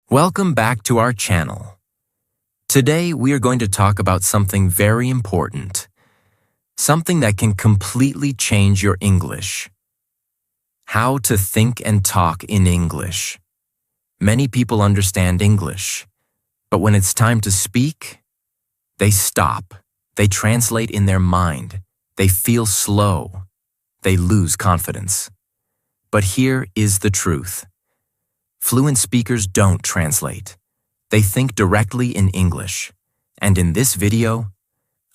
Welcome back to our channel. Today we are going to talk about something very important, something that can completely change your English. How to think and talk in English. Many people understand English, but when it's time to speak, they stop. They translate in their mind. They feel slow. They lose confidence. But here is the truth. Fluent speakers don't translate. They think directly in English. And in this video,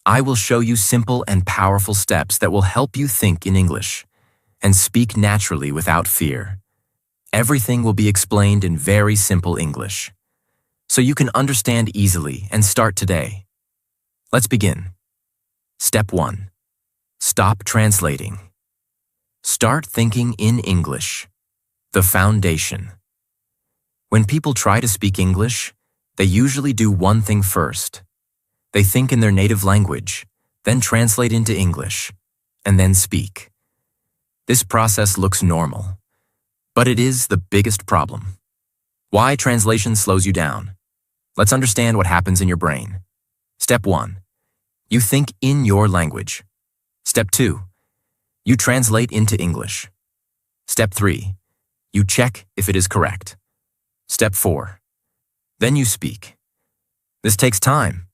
I will show you simple and powerful steps that will help you think in English and speak naturally without fear. Everything will be explained in very simple English, so you can understand easily and start today. Let's begin. Step 1. Stop translating. Start thinking in English. The foundation. When people try to speak English, they usually do one thing first. They think in their native language, then translate into English, and then speak. This process looks normal, but it is the biggest problem. Why translation slows you down? Let's understand what happens in your brain. Step 1. You think in your language. Step 2. You translate into English. Step 3. You check if it is correct. Step 4. Then you speak. This takes time.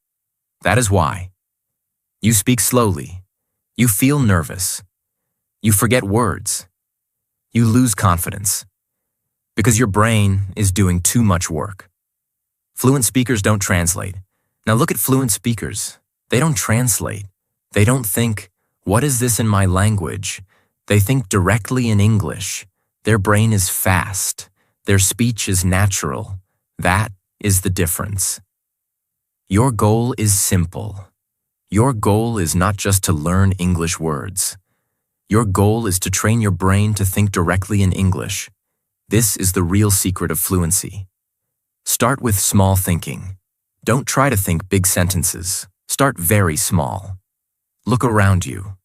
That is why. You speak slowly. You feel nervous. You forget words. You lose confidence. Because your brain is doing too much work. Fluent speakers don't translate. Now look at fluent speakers. They don't translate. They don't think, what is this in my language? They think directly in English. Their brain is fast. Their speech is natural. That is the difference. Your goal is simple. Your goal is not just to learn English words. Your goal is to train your brain to think directly in English. This is the real secret of fluency. Start with small thinking. Don't try to think big sentences. Start very small. Look around you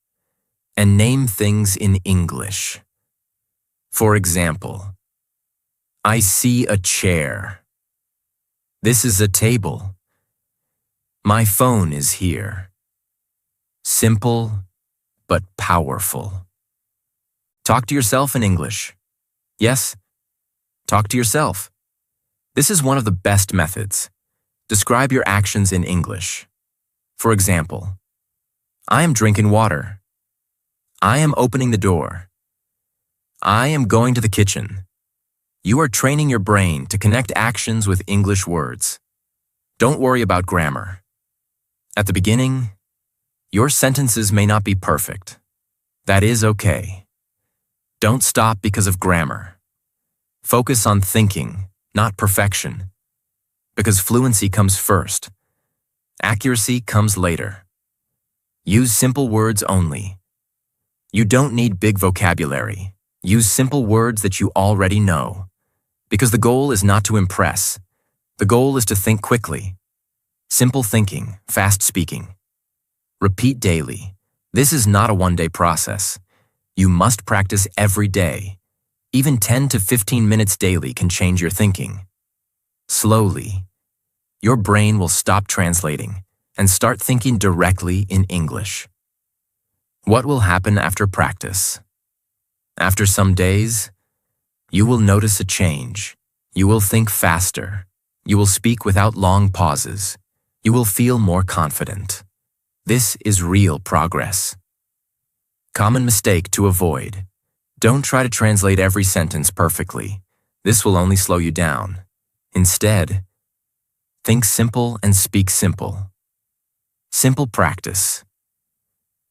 and name things in English. For example, I see a chair. This is a table. My phone is here. Simple, but powerful. Talk to yourself in English. Yes, talk to yourself. This is one of the best methods. Describe your actions in English. For example, I am drinking water. I am opening the door. I am going to the kitchen. You are training your brain to connect actions with English words. Don't worry about grammar. At the beginning, your sentences may not be perfect. That is okay. Don't stop because of grammar. Focus on thinking, not perfection. Because fluency comes first. Accuracy comes later. Use simple words only. You don't need big vocabulary. Use simple words that you already know. Because the goal is not to impress. The goal is to think quickly. Simple thinking, fast speaking. Repeat daily. This is not a one-day process. You must practice every day. Even 10 to 15 minutes daily can change your thinking. Slowly, your brain will stop translating and start thinking directly in English. What will happen after practice? After some days, you will notice a change. You will think faster. You will speak without long pauses. You will feel more confident. This is real progress. Common mistake to avoid. Don't try to translate every sentence perfectly. This will only slow you down. Instead, think simple and speak simple. Simple practice.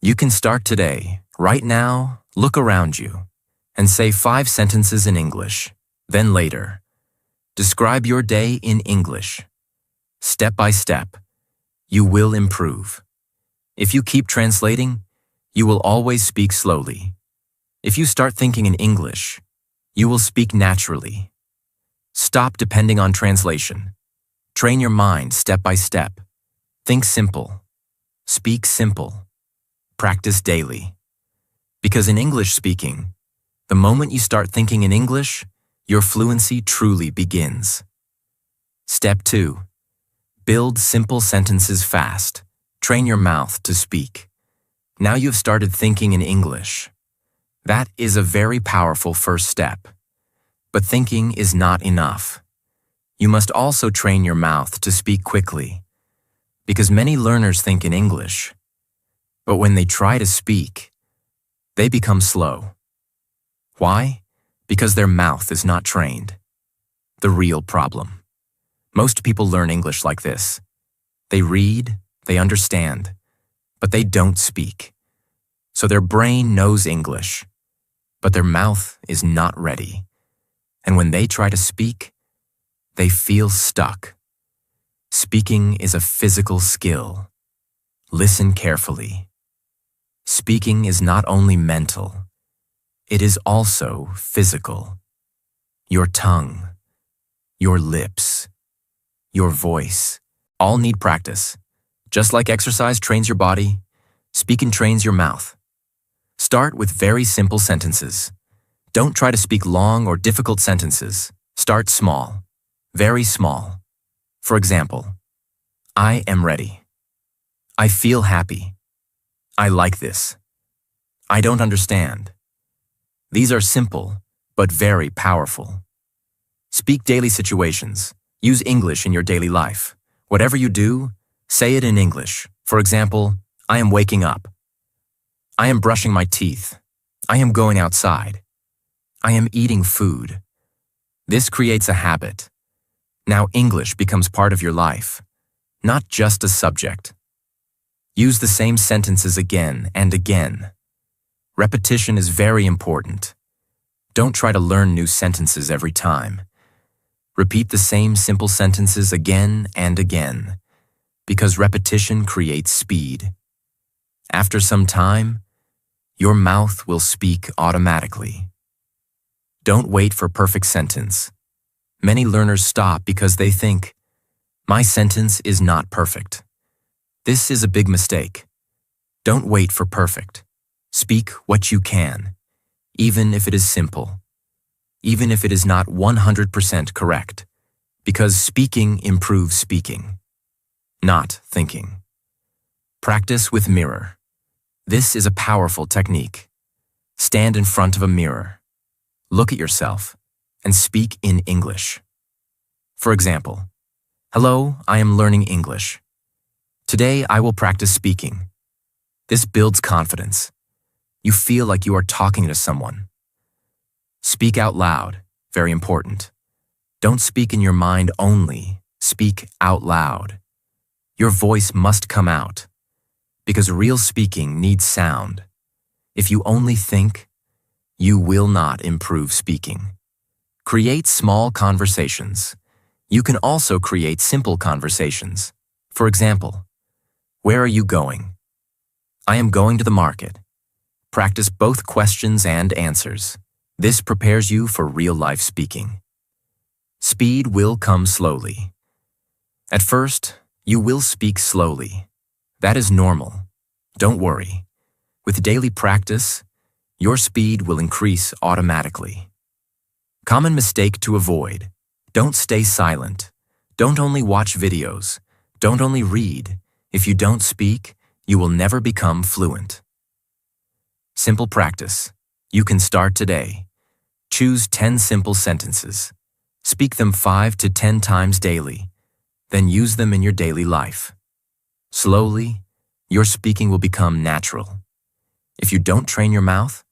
You can start today. Right now, look around you and say 5 sentences in English. Then later, describe your day in English. Step by step, you will improve. If you keep translating, you will always speak slowly. If you start thinking in English, you will speak naturally. Stop depending on translation. Train your mind step by step. Think simple. Speak simple. Practice daily. Because in English speaking, the moment you start thinking in English, your fluency truly begins. Step 2. Build simple sentences fast. Train your mouth to speak. Now you've started thinking in English. That is a very powerful first step. But thinking is not enough. You must also train your mouth to speak quickly. Because many learners think in English, but when they try to speak, they become slow. Why? Because their mouth is not trained. The real problem. Most people learn English like this. They read, they understand, but they don't speak. So their brain knows English, but their mouth is not ready. And when they try to speak, they feel stuck. Speaking is a physical skill. Listen carefully. Speaking is not only mental, it is also physical. Your tongue, your lips, your voice, all need practice. Just like exercise trains your body, speaking trains your mouth. Start with very simple sentences. Don't try to speak long or difficult sentences. Start small, very small. For example, I am ready. I feel happy. I like this. I don't understand. These are simple, but very powerful. Speak daily situations. Use English in your daily life. Whatever you do, say it in English. For example, I am waking up. I am brushing my teeth. I am going outside. I am eating food. This creates a habit. Now English becomes part of your life, not just a subject. Use the same sentences again and again. Repetition is very important. Don't try to learn new sentences every time. Repeat the same simple sentences again and again, because repetition creates speed. After some time, your mouth will speak automatically. Don't wait for perfect sentence. Many learners stop because they think, my sentence is not perfect. This is a big mistake. Don't wait for perfect. Speak what you can, even if it is simple. Even if it is not 100% correct, because speaking improves speaking, not thinking. Practice with mirror. This is a powerful technique. Stand in front of a mirror, look at yourself, and speak in English. For example, hello, I am learning English. Today I will practice speaking. This builds confidence. You feel like you are talking to someone. Speak out loud, very important. Don't speak in your mind only, speak out loud. Your voice must come out, because real speaking needs sound. If you only think, you will not improve speaking. Create small conversations. You can also create simple conversations. For example, where are you going? I am going to the market. Practice both questions and answers. This prepares you for real-life speaking. Speed will come slowly. At first, you will speak slowly. That is normal. Don't worry. With daily practice, your speed will increase automatically. Common mistake to avoid. Don't stay silent. Don't only watch videos. Don't only read. If you don't speak, you will never become fluent. Simple practice. You can start today. Choose 10 simple sentences. Speak them 5 to 10 times daily. Then use them in your daily life. Slowly, your speaking will become natural. If you don't train your mouth,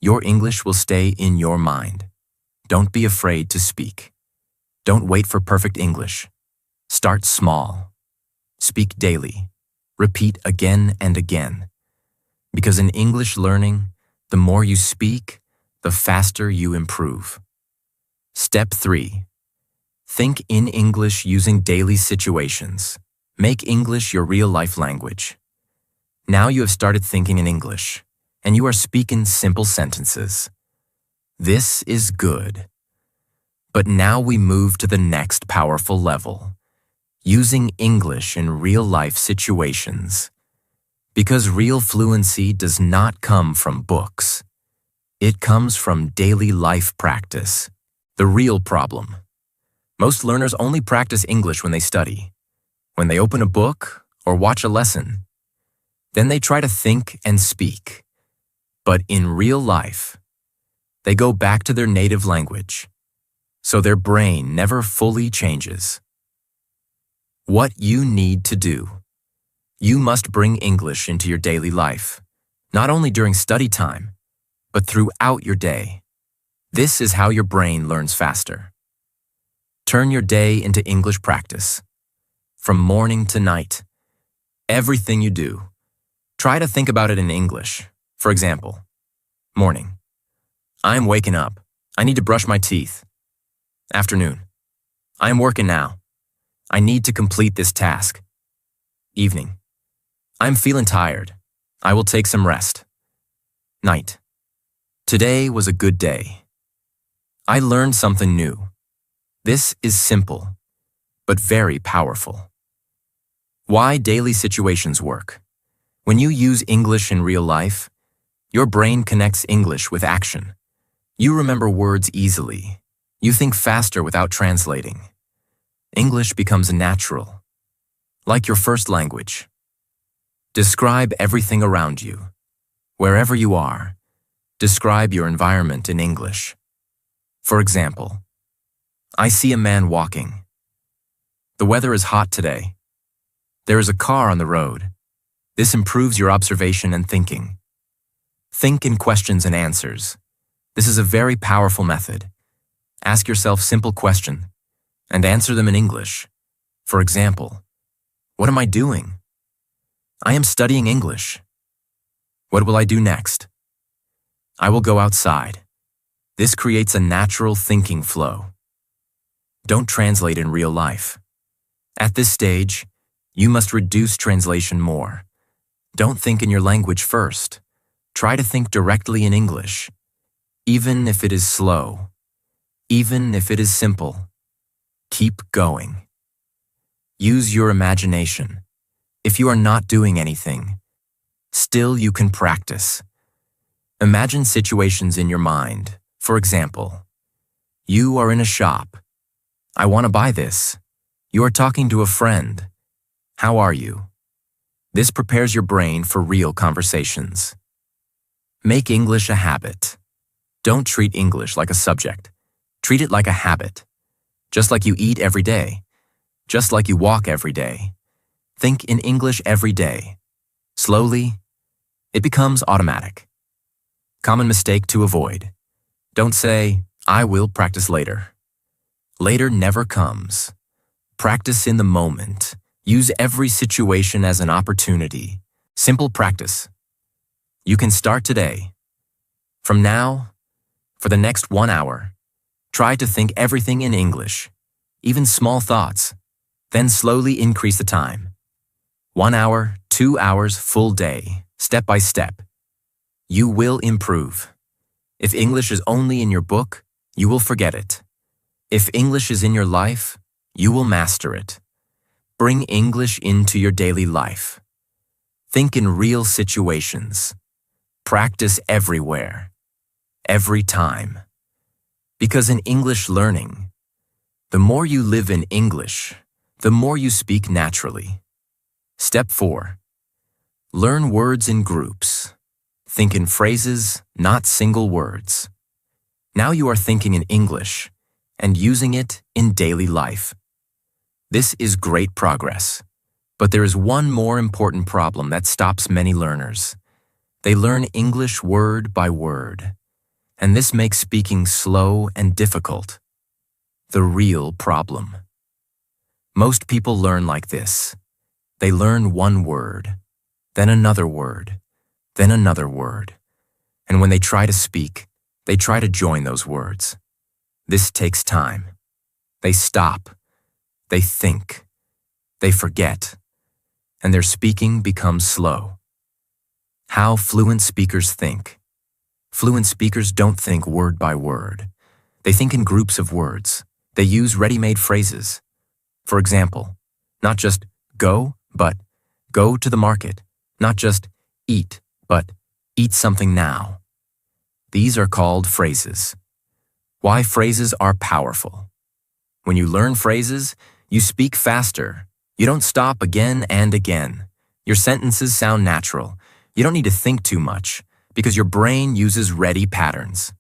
your English will stay in your mind. Don't be afraid to speak. Don't wait for perfect English. Start small. Speak daily. Repeat again and again. Because in English learning, the more you speak, the faster you improve. Step 3. Think in English using daily situations. Make English your real-life language. Now you have started thinking in English, and you are speaking simple sentences. This is good. But now we move to the next powerful level, using English in real-life situations. Because real fluency does not come from books. It comes from daily life practice. The real problem. Most learners only practice English when they study, when they open a book or watch a lesson. Then they try to think and speak. But in real life, they go back to their native language, so their brain never fully changes. What you need to do. You must bring English into your daily life, not only during study time, but throughout your day. This is how your brain learns faster. Turn your day into English practice. From morning to night, everything you do, try to think about it in English. For example, morning. I am waking up. I need to brush my teeth. Afternoon. I am working now. I need to complete this task. Evening. I'm feeling tired. I will take some rest. Night. Today was a good day. I learned something new. This is simple, but very powerful. Why daily situations work. When you use English in real life, your brain connects English with action. You remember words easily. You think faster without translating. English becomes natural, like your first language. Describe everything around you. Wherever you are, describe your environment in English. For example, I see a man walking. The weather is hot today. There is a car on the road. This improves your observation and thinking. Think in questions and answers. This is a very powerful method. Ask yourself simple questions and answer them in English. For example, what am I doing? I am studying English. What will I do next? I will go outside. This creates a natural thinking flow. Don't translate in real life. At this stage, you must reduce translation more. Don't think in your language first. Try to think directly in English, even if it is slow, even if it is simple. Keep going. Use your imagination. If you are not doing anything, still you can practice. Imagine situations in your mind. For example, you are in a shop. I want to buy this. You are talking to a friend. How are you? This prepares your brain for real conversations. Make English a habit. Don't treat English like a subject. Treat it like a habit. Just like you eat every day. Just like you walk every day. Think in English every day. Slowly, it becomes automatic. Common mistake to avoid. Don't say, I will practice later. Later never comes. Practice in the moment. Use every situation as an opportunity. Simple practice. You can start today. From now, for the next 1 hour, try to think everything in English, even small thoughts. Then slowly increase the time. 1 hour, 2 hours, full day, step by step. You will improve. If English is only in your book, you will forget it. If English is in your life, you will master it. Bring English into your daily life. Think in real situations. Practice everywhere, every time. Because in English learning, the more you live in English, the more you speak naturally. Step 4. Learn words in groups. Think in phrases, not single words. Now you are thinking in English and using it in daily life. This is great progress. But there is one more important problem that stops many learners. They learn English word by word, and this makes speaking slow and difficult. The real problem. Most people learn like this. They learn one word, then another word, then another word. And when they try to speak, they try to join those words. This takes time. They stop. They think. They forget. And their speaking becomes slow. How fluent speakers think. Fluent speakers don't think word by word. They think in groups of words. They use ready-made phrases. For example, not just go, but go to the market. Not just eat, but eat something now. These are called phrases. Why phrases are powerful. When you learn phrases, you speak faster. You don't stop again and again. Your sentences sound natural. You don't need to think too much because your brain uses ready patterns.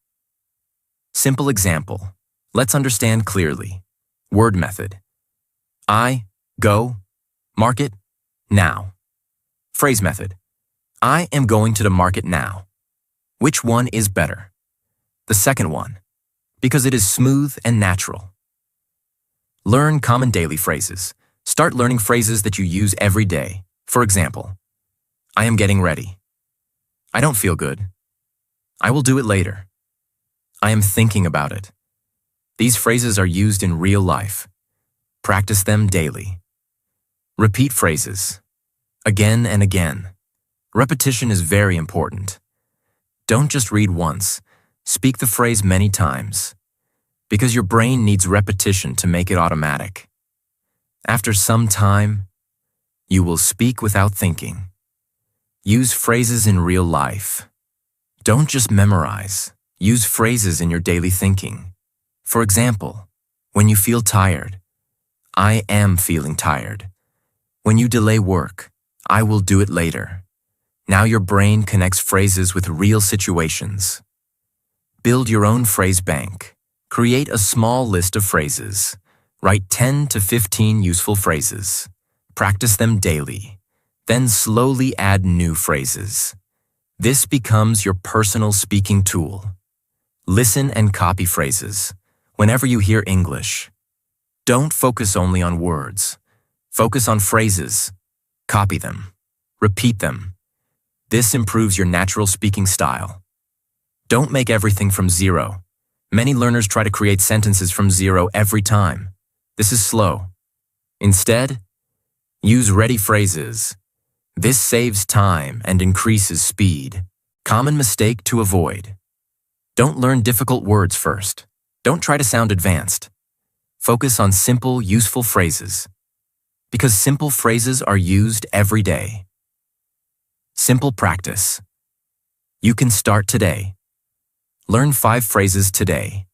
Simple example. Let's understand clearly. Word method. I, go, market, now. Phrase method. I am going to the market now. Which one is better? The second one, because it is smooth and natural. Learn common daily phrases. Start learning phrases that you use every day. For example, I am getting ready. I don't feel good. I will do it later. I am thinking about it. These phrases are used in real life. Practice them daily. Repeat phrases. Again and again. Repetition is very important. Don't just read once. Speak the phrase many times. Because your brain needs repetition to make it automatic. After some time, you will speak without thinking. Use phrases in real life. Don't just memorize. Use phrases in your daily thinking. For example, when you feel tired, I am feeling tired. When you delay work, I will do it later. Now your brain connects phrases with real situations. Build your own phrase bank. Create a small list of phrases. Write 10 to 15 useful phrases. Practice them daily. Then slowly add new phrases. This becomes your personal speaking tool. Listen and copy phrases. Whenever you hear English, don't focus only on words. Focus on phrases. Copy them. Repeat them. This improves your natural speaking style. Don't make everything from zero. Many learners try to create sentences from zero every time. This is slow. Instead, use ready phrases. This saves time and increases speed. Common mistake to avoid. Don't learn difficult words first. Don't try to sound advanced. Focus on simple, useful phrases. Because simple phrases are used every day. Simple practice. You can start today. Learn 5 phrases today.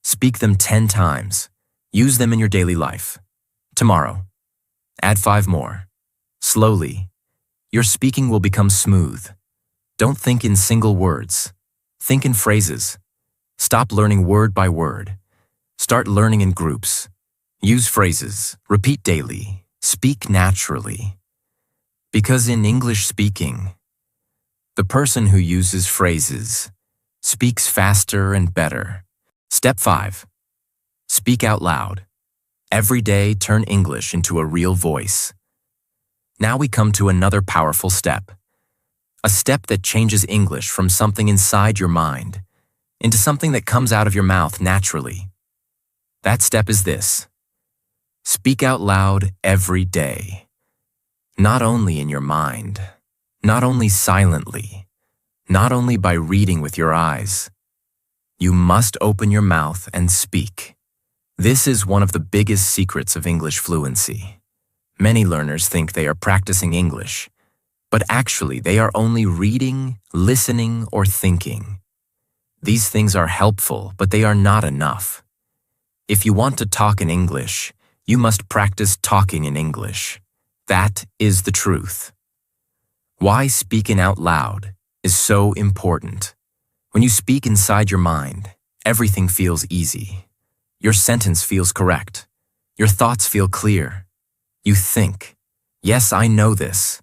Speak them 10 times. Use them in your daily life. Tomorrow, add 5 more. Slowly, your speaking will become smooth. Don't think in single words. Think in phrases. Stop learning word by word. Start learning in groups. Use phrases. Repeat daily. Speak naturally. Because in English speaking, the person who uses phrases speaks faster and better. Step 5. Speak out loud. Every day, turn English into a real voice. Now we come to another powerful step. A step that changes English from something inside your mind into something that comes out of your mouth naturally. That step is this. Speak out loud every day. Not only in your mind, not only silently, not only by reading with your eyes. You must open your mouth and speak. This is one of the biggest secrets of English fluency. Many learners think they are practicing English, but actually they are only reading, listening, or thinking. These things are helpful, but they are not enough. If you want to talk in English, you must practice talking in English. That is the truth. Why speaking out loud is so important. When you speak inside your mind, everything feels easy. Your sentence feels correct. Your thoughts feel clear. You think, yes, I know this.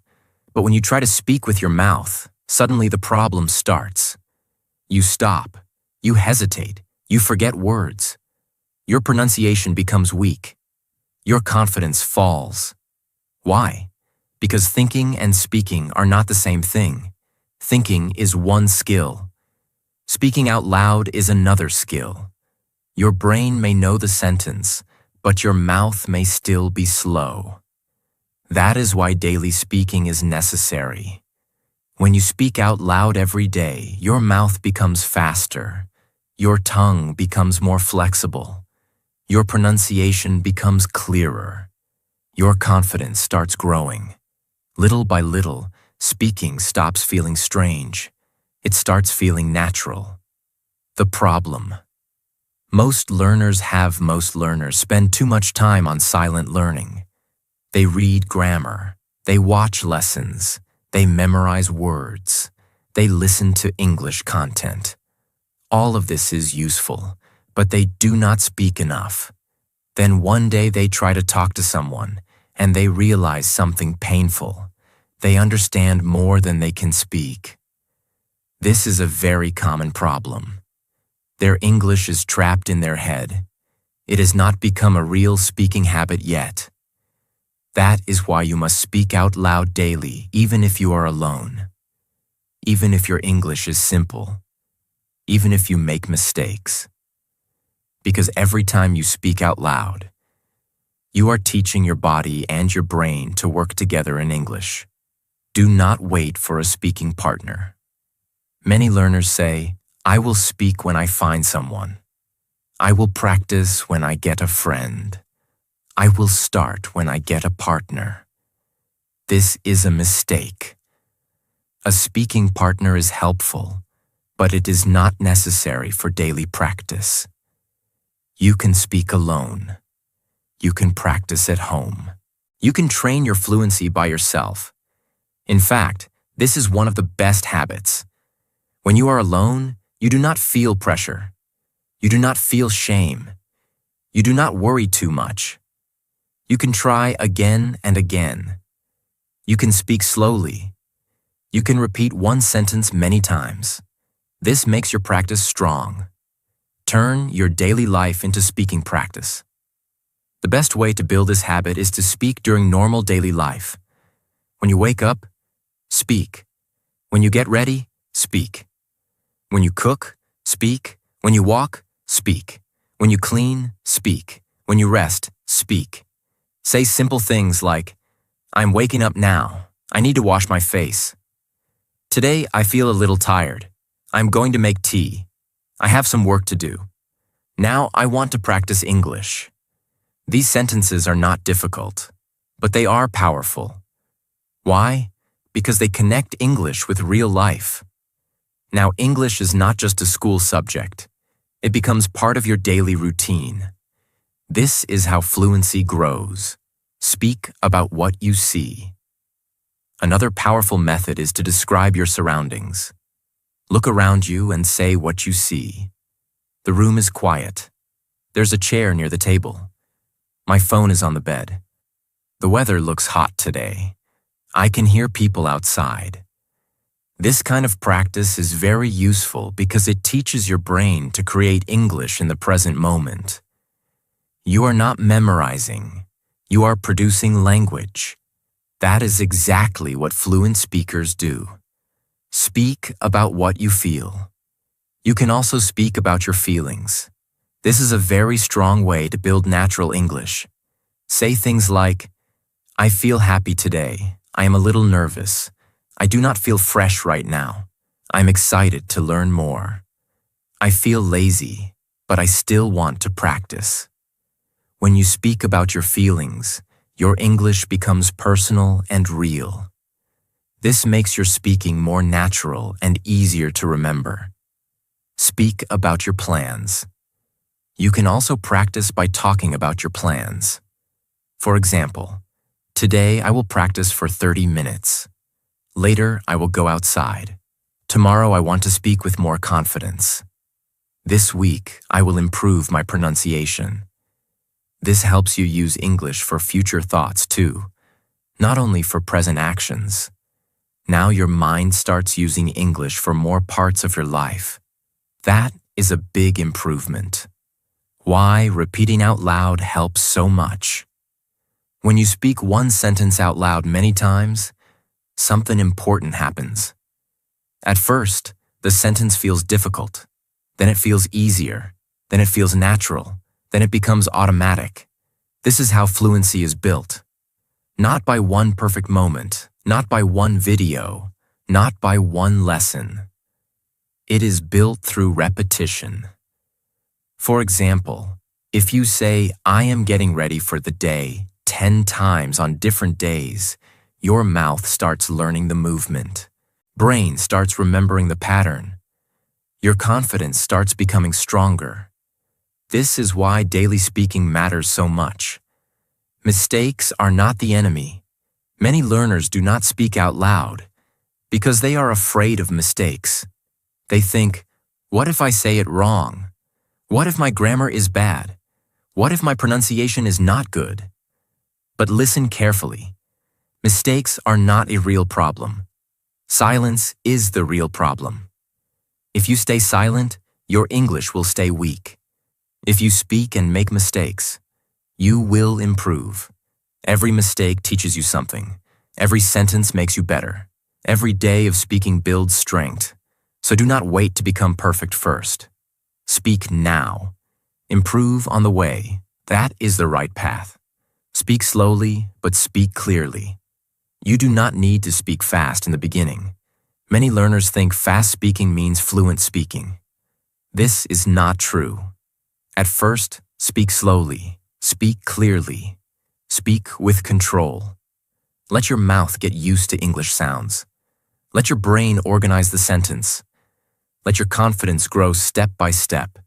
But when you try to speak with your mouth, suddenly the problem starts. You stop. You hesitate. You forget words. Your pronunciation becomes weak. Your confidence falls. Why? Because thinking and speaking are not the same thing. Thinking is one skill. Speaking out loud is another skill. Your brain may know the sentence, but your mouth may still be slow. That is why daily speaking is necessary. When you speak out loud every day, your mouth becomes faster. Your tongue becomes more flexible. Your pronunciation becomes clearer. Your confidence starts growing. Little by little, speaking stops feeling strange. It starts feeling natural. The problem. Most learners spend too much time on silent learning. They read grammar, they watch lessons, they memorize words, they listen to English content. All of this is useful, but they do not speak enough. Then one day they try to talk to someone, and they realize something painful. They understand more than they can speak. This is a very common problem. Their English is trapped in their head. It has not become a real speaking habit yet. That is why you must speak out loud daily, even if you are alone. Even if your English is simple. Even if you make mistakes. Because every time you speak out loud, you are teaching your body and your brain to work together in English. Do not wait for a speaking partner. Many learners say, I will speak when I find someone. I will practice when I get a friend. I will start when I get a partner. This is a mistake. A speaking partner is helpful, but it is not necessary for daily practice. You can speak alone. You can practice at home. You can train your fluency by yourself. In fact, this is one of the best habits. When you are alone, you do not feel pressure. You do not feel shame. You do not worry too much. You can try again and again. You can speak slowly. You can repeat one sentence many times. This makes your practice strong. Turn your daily life into speaking practice. The best way to build this habit is to speak during normal daily life. When you wake up, speak. When you get ready, speak. When you cook, speak. When you walk, speak. When you clean, speak. When you rest, speak. Say simple things like, I'm waking up now. I need to wash my face. Today, I feel a little tired. I'm going to make tea. I have some work to do. Now I want to practice English. These sentences are not difficult, but they are powerful. Why? Because they connect English with real life. Now, English is not just a school subject. It becomes part of your daily routine. This is how fluency grows. Speak about what you see. Another powerful method is to describe your surroundings. Look around you and say what you see. The room is quiet. There's a chair near the table. My phone is on the bed. The weather looks hot today. I can hear people outside. This kind of practice is very useful because it teaches your brain to create English in the present moment. You are not memorizing. You are producing language. That is exactly what fluent speakers do. Speak about what you feel. You can also speak about your feelings. This is a very strong way to build natural English. Say things like, I feel happy today. I am a little nervous. I do not feel fresh right now. I'm excited to learn more. I feel lazy, but I still want to practice. When you speak about your feelings, your English becomes personal and real. This makes your speaking more natural and easier to remember. Speak about your plans. You can also practice by talking about your plans. For example, today I will practice for 30 minutes. Later, I will go outside. Tomorrow, I want to speak with more confidence. This week, I will improve my pronunciation. This helps you use English for future thoughts too, not only for present actions. Now your mind starts using English for more parts of your life. That is a big improvement. Why repeating out loud helps so much. When you speak one sentence out loud many times, something important happens. At first, the sentence feels difficult. Then it feels easier. Then it feels natural. Then it becomes automatic. This is how fluency is built. Not by one perfect moment, not by one video, not by one lesson. It is built through repetition. For example, if you say, I am getting ready for the day 10 times on different days, your mouth starts learning the movement. Brain starts remembering the pattern. Your confidence starts becoming stronger. This is why daily speaking matters so much. Mistakes are not the enemy. Many learners do not speak out loud because they are afraid of mistakes. They think, what if I say it wrong? What if my grammar is bad? What if my pronunciation is not good? But listen carefully. Mistakes are not a real problem. Silence is the real problem. If you stay silent, your English will stay weak. If you speak and make mistakes, you will improve. Every mistake teaches you something. Every sentence makes you better. Every day of speaking builds strength. So do not wait to become perfect first. Speak now. Improve on the way. That is the right path. Speak slowly, but speak clearly. You do not need to speak fast in the beginning. Many learners think fast speaking means fluent speaking. This is not true. At first, speak slowly, speak clearly, speak with control. Let your mouth get used to English sounds. Let your brain organize the sentence. Let your confidence grow step by step.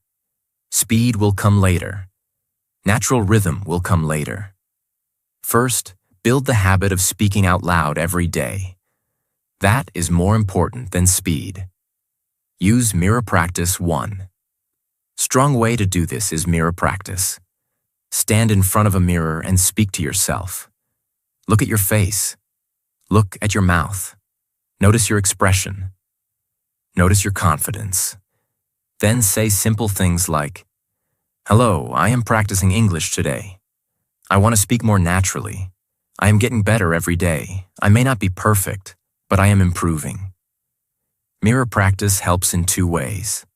Speed will come later. Natural rhythm will come later. First, build the habit of speaking out loud every day. That is more important than speed. Use mirror practice 1. Strong way to do this is mirror practice. Stand in front of a mirror and speak to yourself. Look at your face. Look at your mouth. Notice your expression. Notice your confidence. Then say simple things like, "Hello, I am practicing English today. I want to speak more naturally. I am getting better every day. I may not be perfect, but I am improving." Mirror practice helps in 2 ways.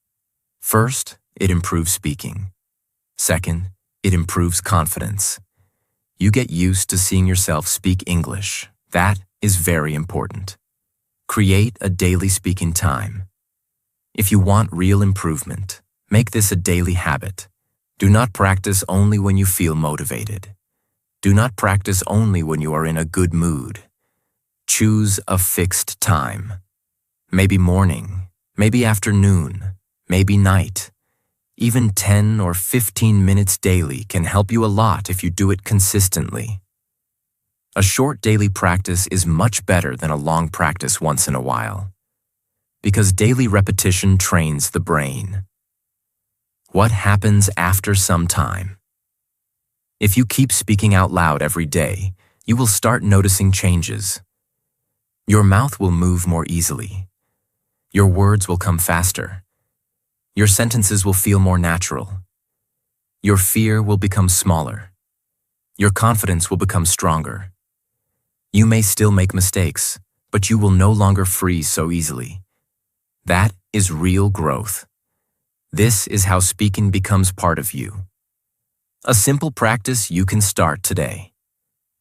First, it improves speaking. Second, it improves confidence. You get used to seeing yourself speak English. That is very important. Create a daily speaking time. If you want real improvement, make this a daily habit. Do not practice only when you feel motivated. Do not practice only when you are in a good mood. Choose a fixed time. Maybe morning, maybe afternoon, maybe night. Even 10 or 15 minutes daily can help you a lot if you do it consistently. A short daily practice is much better than a long practice once in a while, because daily repetition trains the brain. What happens after some time? If you keep speaking out loud every day, you will start noticing changes. Your mouth will move more easily. Your words will come faster. Your sentences will feel more natural. Your fear will become smaller. Your confidence will become stronger. You may still make mistakes, but you will no longer freeze so easily. That is real growth. This is how speaking becomes part of you. A simple practice you can start today.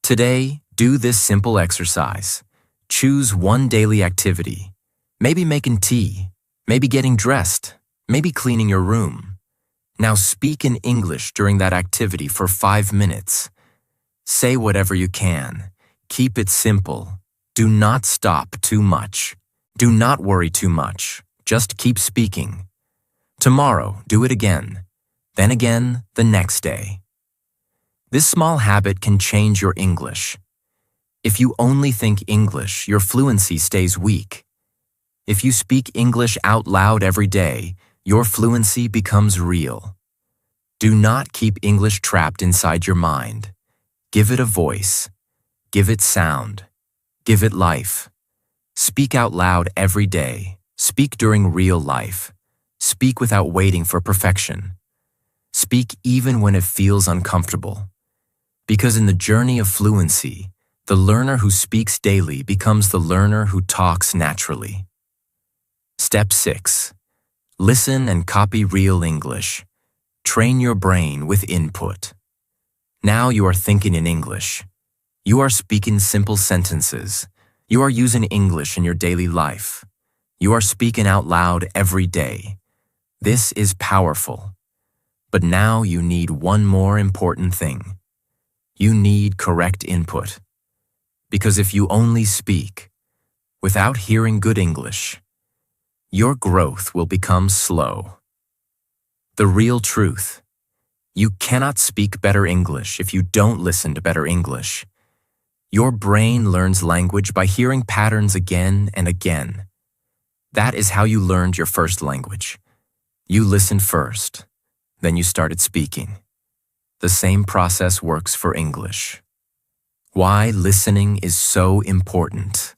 Today, do this simple exercise. Choose one daily activity. Maybe making tea, maybe getting dressed, maybe cleaning your room. Now speak in English during that activity for 5 minutes. Say whatever you can. Keep it simple. Do not stop too much. Do not worry too much. Just keep speaking. Tomorrow, do it again. Then again the next day. This small habit can change your English. If you only think English, your fluency stays weak. If you speak English out loud every day, your fluency becomes real. Do not keep English trapped inside your mind. Give it a voice. Give it sound. Give it life. Speak out loud every day. Speak during real life. Speak without waiting for perfection. Speak even when it feels uncomfortable. Because in the journey of fluency, the learner who speaks daily becomes the learner who talks naturally. Step 6. Listen and copy real English. Train your brain with input. Now you are thinking in English. You are speaking simple sentences. You are using English in your daily life. You are speaking out loud every day. This is powerful. But now you need one more important thing. You need correct input. Because if you only speak, without hearing good English, your growth will become slow. The real truth. You cannot speak better English if you don't listen to better English. Your brain learns language by hearing patterns again and again. That is how you learned your first language. You listened first, then you started speaking. The same process works for English. Why listening is so important.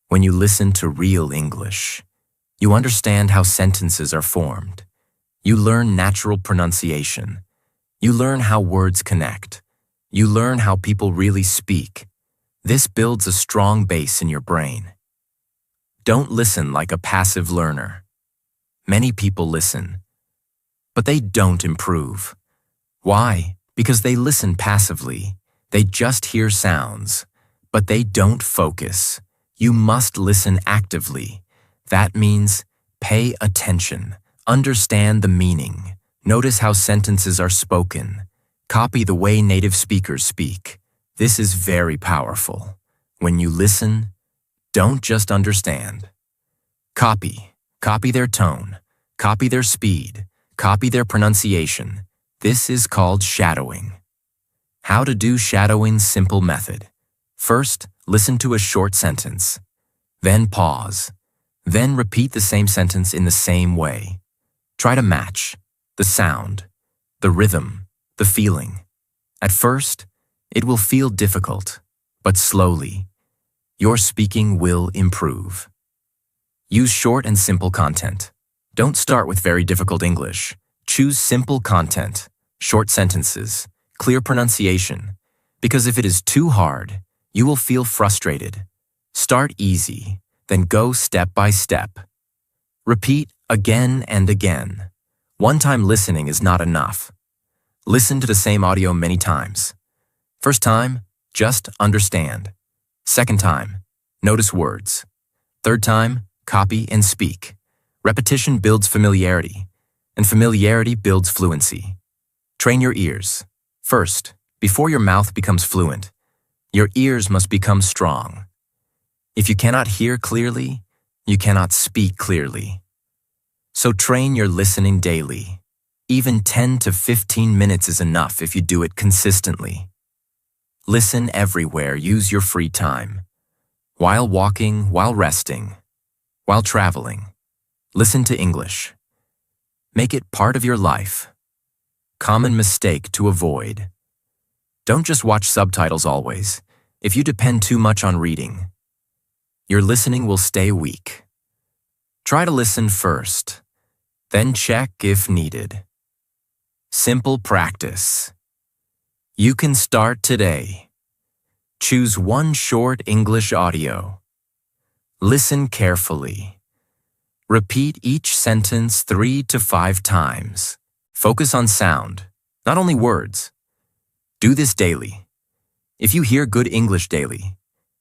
When you listen to real English, you understand how sentences are formed. You learn natural pronunciation. You learn how words connect. You learn how people really speak. This builds a strong base in your brain. Don't listen like a passive learner. Many people listen, but they don't improve. Why? Because they listen passively. They just hear sounds, but they don't focus. You must listen actively. That means pay attention, understand the meaning, notice how sentences are spoken, copy the way native speakers speak. This is very powerful. When you listen, don't just understand. Copy their tone, copy their speed, copy their pronunciation. This is called shadowing. How to do shadowing simple method. First, listen to a short sentence. Then pause. Then repeat the same sentence in the same way. Try to match the sound, the rhythm, the feeling. At first, it will feel difficult, but slowly, your speaking will improve. Use short and simple content. Don't start with very difficult English. Choose simple content, short sentences, clear pronunciation, because if it is too hard, you will feel frustrated. Start easy, then go step by step. Repeat again and again. One-time listening is not enough. Listen to the same audio many times. First time, just understand. Second time, notice words. Third time, copy and speak. Repetition builds familiarity, and familiarity builds fluency. Train your ears. First, before your mouth becomes fluent, your ears must become strong. If you cannot hear clearly, you cannot speak clearly. So train your listening daily. Even 10 to 15 minutes is enough if you do it consistently. Listen everywhere, use your free time. While walking, while resting, while traveling. Listen to English. Make it part of your life. Common mistake to avoid. Don't just watch subtitles always. If you depend too much on reading, your listening will stay weak. Try to listen first, then check if needed. Simple practice. You can start today. Choose one short English audio. Listen carefully. Repeat each sentence 3 to 5 times. Focus on sound, not only words. Do this daily. If you hear good English daily,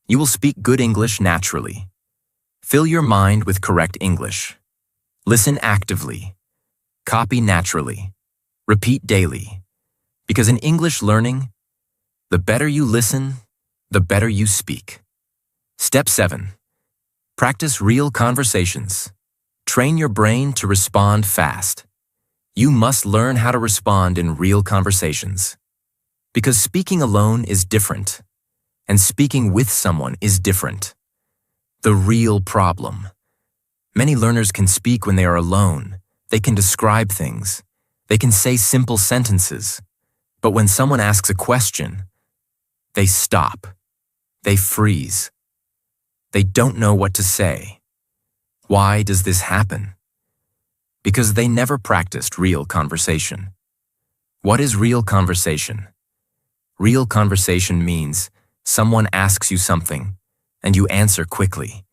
you will speak good English naturally. Fill your mind with correct English. Listen actively. Copy naturally. Repeat daily. Because in English learning, the better you listen, the better you speak. Step 7. Practice real conversations. Train your brain to respond fast. You must learn how to respond in real conversations. Because speaking alone is different, and speaking with someone is different. The real problem. Many learners can speak when they are alone. They can describe things. They can say simple sentences. But when someone asks a question, they stop. They freeze. They don't know what to say. Why does this happen? Because they never practiced real conversation. What is real conversation? Real conversation means someone asks you something and you answer quickly.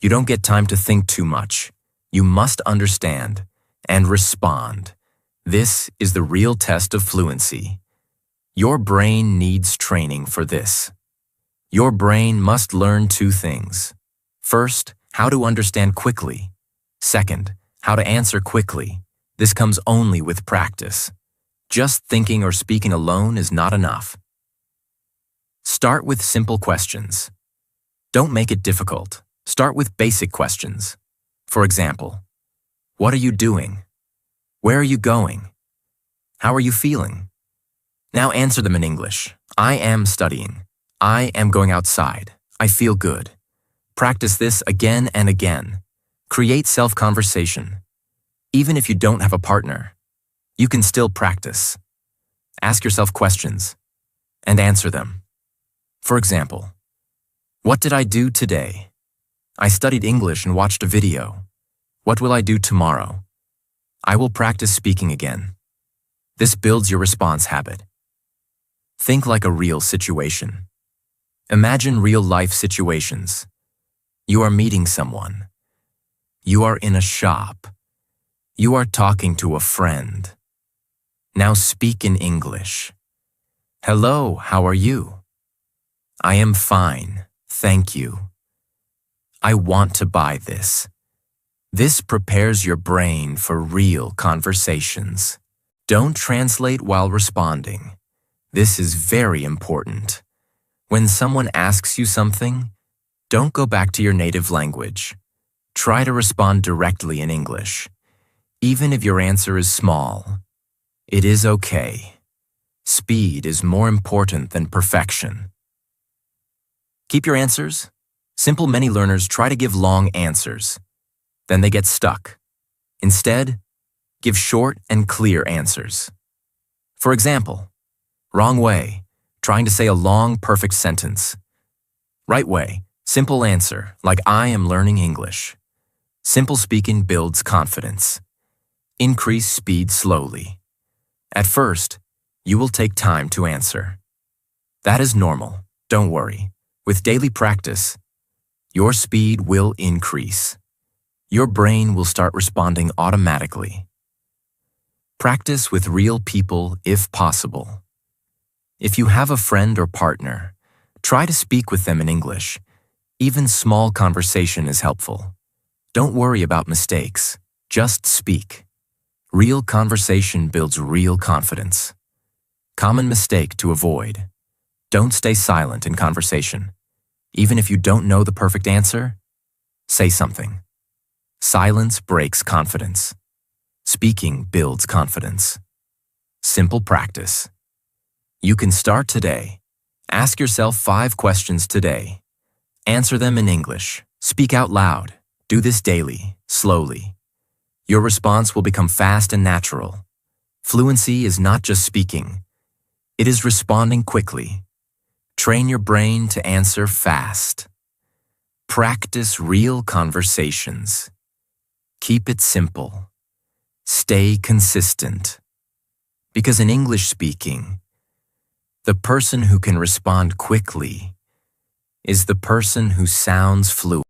You don't get time to think too much. You must understand and respond. This is the real test of fluency. Your brain needs training for this. Your brain must learn 2 things. First, how to understand quickly. Second, how to answer quickly. This comes only with practice. Just thinking or speaking alone is not enough. Start with simple questions. Don't make it difficult. Start with basic questions. For example, what are you doing? Where are you going? How are you feeling? Now answer them in English. I am studying. I am going outside. I feel good. Practice this again and again. Create self-conversation. Even if you don't have a partner, you can still practice. Ask yourself questions and answer them. For example, what did I do today? I studied English and watched a video. What will I do tomorrow? I will practice speaking again. This builds your response habit. Think like a real situation. Imagine real-life situations. You are meeting someone. You are in a shop. You are talking to a friend. Now speak in English. Hello, how are you? I am fine, thank you. I want to buy this. This prepares your brain for real conversations. Don't translate while responding. This is very important. When someone asks you something, don't go back to your native language. Try to respond directly in English. Even if your answer is small, it is okay. Speed is more important than perfection. Keep your answers. Simple many learners try to give long answers. Then they get stuck. Instead, give short and clear answers. For example, wrong way, trying to say a long, perfect sentence. Right way, simple answer, like I am learning English. Simple speaking builds confidence. Increase speed slowly. At first, you will take time to answer. That is normal, don't worry. With daily practice, your speed will increase. Your brain will start responding automatically. Practice with real people if possible. If you have a friend or partner, try to speak with them in English. Even small conversation is helpful. Don't worry about mistakes, just speak. Real conversation builds real confidence. Common mistake to avoid. Don't stay silent in conversation. Even if you don't know the perfect answer, say something. Silence breaks confidence. Speaking builds confidence. Simple practice. You can start today. Ask yourself 5 questions today. Answer them in English. Speak out loud. Do this daily, slowly. Your response will become fast and natural. Fluency is not just speaking. It is responding quickly. Train your brain to answer fast. Practice real conversations. Keep it simple. Stay consistent. Because in English speaking, the person who can respond quickly is the person who sounds fluent.